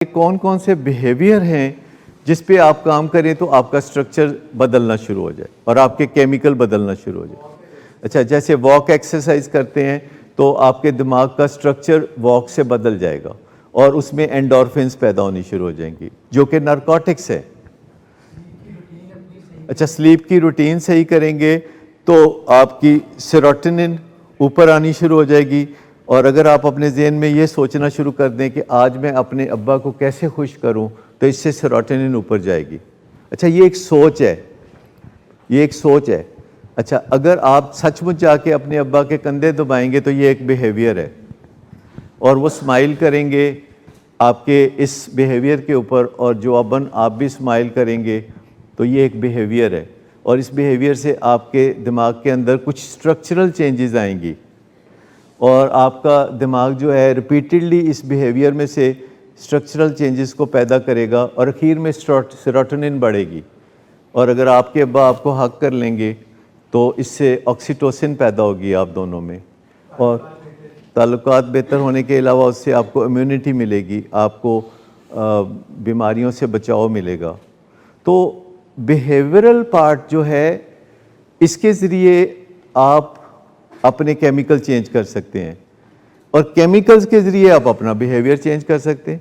کون کون سے بیہیویئر ہیں جس پہ آپ کام کریں تو آپ کا سٹرکچر بدلنا شروع ہو جائے اور آپ کے کیمیکل بدلنا شروع ہو جائے. اچھا, جیسے واک ایکسرسائز کرتے ہیں تو آپ کے دماغ کا سٹرکچر واک سے بدل جائے گا اور اس میں اینڈورفنس پیدا ہونی شروع ہو جائیں گی جو کہ نارکوٹکس ہے. اچھا, سلیپ کی روٹین صحیح کریں گے تو آپ کی سیروٹونن اوپر آنی شروع ہو جائے گی. اور اگر آپ اپنے ذہن میں یہ سوچنا شروع کر دیں کہ آج میں اپنے ابا کو کیسے خوش کروں تو اس سے سیروٹونن اوپر جائے گی. اچھا, یہ ایک سوچ ہے, یہ ایک سوچ ہے. اچھا, اگر آپ سچ مچ جا کے اپنے ابا کے کندھے دبائیں گے تو یہ ایک بیہیویئر ہے اور وہ اسمائل کریں گے آپ کے اس بیہیویئر کے اوپر اور جواباً آپ بھی اسمائل کریں گے تو یہ ایک بیہیویئر ہے. اور اس بیہیویئر سے آپ کے دماغ کے اندر کچھ اسٹرکچرل چینجز آئیں گی اور آپ کا دماغ جو ہے ریپیٹڈلی اس بیہیویئر میں سے اسٹرکچرل چینجز کو پیدا کرے گا اور اخیر میں سیروٹونن بڑھے گی. اور اگر آپ کے ابا آپ کو حق کر لیں گے تو اس سے آکسیٹوسن پیدا ہوگی آپ دونوں میں اور تعلقات بہتر ہونے کے علاوہ اس سے آپ کو امیونٹی ملے گی, آپ کو بیماریوں سے بچاؤ ملے گا. تو بیہیورل پارٹ جو ہے اس کے ذریعے آپ اپنے کیمیکل چینج کر سکتے ہیں اور کیمیکلز کے ذریعے آپ اپنا بیہیویئر چینج کر سکتے ہیں.